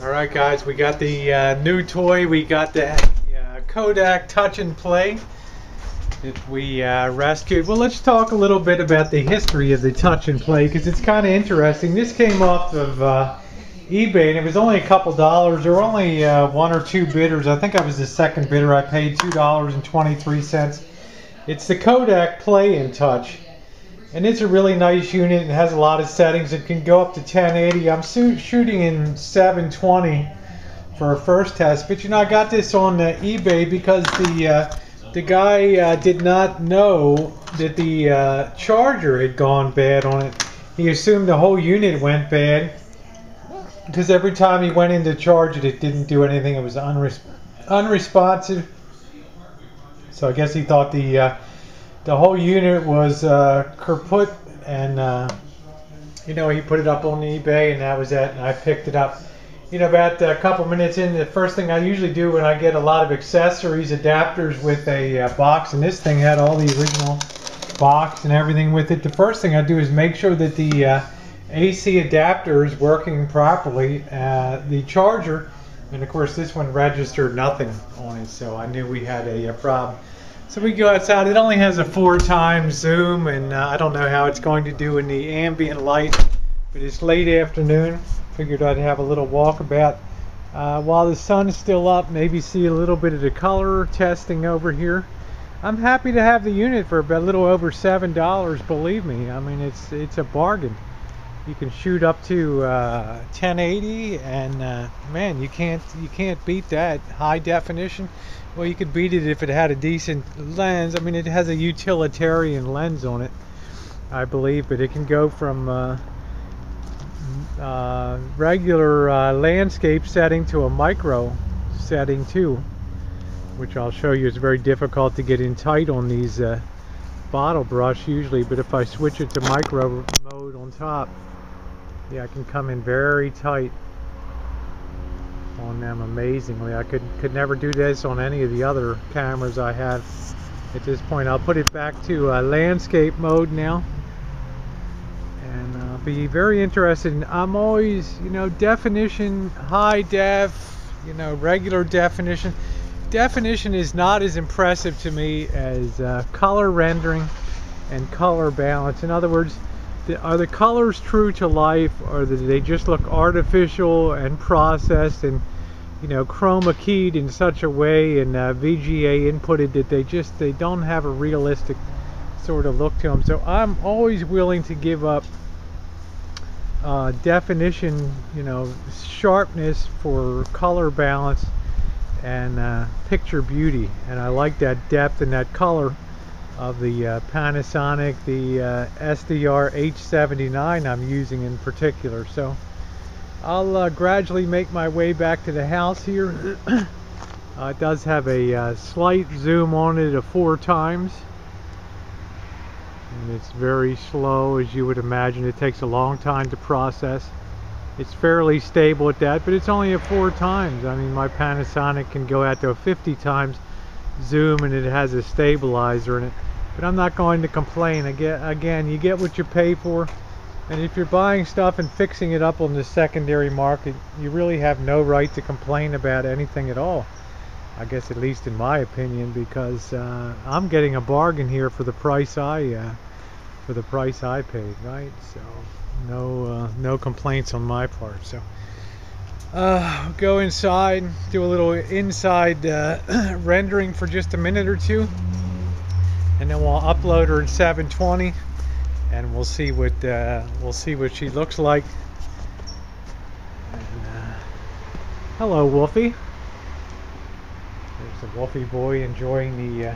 Alright guys, we got the new toy. We got the Kodak Touch and Play that we rescued. Well, let's talk a little bit about the history of the Touch and Play, because it's kind of interesting. This came off of eBay, and it was only a couple dollars. There were only one or two bidders. I think I was the second bidder. I paid $2.23. It's the Kodak Play and Touch. And it's a really nice unit. It has a lot of settings. It can go up to 1080. I'm shooting in 720 for a first test. But you know, I got this on eBay because the guy did not know that the charger had gone bad on it. He assumed the whole unit went bad because every time he went in to charge it, it didn't do anything. It was unresponsive. So I guess he thought the whole unit was kaput, and you know, he put it up on eBay, and that was it. And I picked it up. You know, about a couple minutes in, the first thing I usually do when I get a lot of accessories, adapters with a box, and this thing had all the original box and everything with it. The first thing I do is make sure that the AC adapter is working properly. The charger, and of course this one registered nothing on it, so I knew we had a problem. So we go outside. It only has a 4x zoom, and I don't know how it's going to do in the ambient light, but it's late afternoon. Figured I'd have a little walkabout while the sun is still up, maybe see a little bit of the color testing over here. I'm happy to have the unit for about a little over $7, believe me. I mean, it's a bargain. You can shoot up to 1080, and man, you can't beat that. High definition. Well, you could beat it if it had a decent lens. I mean, it has a utilitarian lens on it, I believe, but it can go from regular landscape setting to a micro setting too, which I'll show you is very difficult to get in tight on these bottle brush usually, but if I switch it to micro mode on top, yeah, I can come in very tight on them amazingly. I could never do this on any of the other cameras I have at this point. I'll put it back to landscape mode now, and I'll be very interested. I'm always, you know, definition, high def, you know, regular definition. Definition is not as impressive to me as color rendering and color balance. In other words, are the colors true to life, or do they just look artificial and processed and, you know, chroma keyed in such a way and VGA inputted that they don't have a realistic sort of look to them? So I'm always willing to give up definition, you know, sharpness for color balance and picture beauty, and I like that depth and that color of the Panasonic, the SDR H79 I'm using in particular. So I'll gradually make my way back to the house here. It does have a slight zoom on it of 4x, and it's very slow, as you would imagine. It takes a long time to process. It's fairly stable at that, but it's only a 4x. I mean, my Panasonic can go out to a 50x zoom, and it has a stabilizer in it. But I'm not going to complain. Again, you get what you pay for, and if you're buying stuff and fixing it up on the secondary market, you really have no right to complain about anything at all, I guess, at least in my opinion, because I'm getting a bargain here for the price I paid, right? So no complaints on my part. So go inside, do a little inside rendering for just a minute or two, and then we'll upload her in 720, and we'll see what she looks like. And, hello, Wolfie. There's the Wolfie boy enjoying the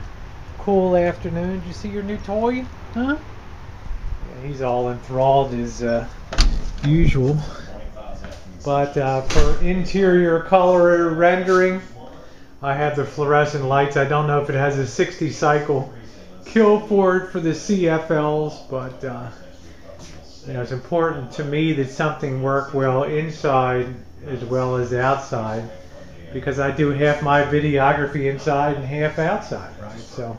cool afternoon. Did you see your new toy? Huh? Yeah, he's all enthralled as usual. But for interior color rendering, I have the fluorescent lights. I don't know if it has a 60 cycle kill for it for the CFLs, but you know, it's important to me that something work well inside as well as outside, because I do half my videography inside and half outside, right? So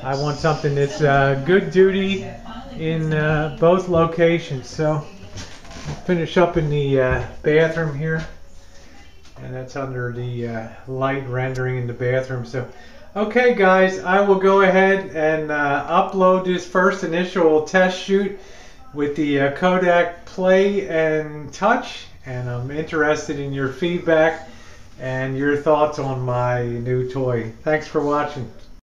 I want something that's good duty in both locations. So I'll finish up in the bathroom here. And that's under the light rendering in the bathroom. So, okay guys, I will go ahead and upload this first initial test shoot with the Kodak Play and Touch, and I'm interested in your feedback and your thoughts on my new toy. Thanks for watching.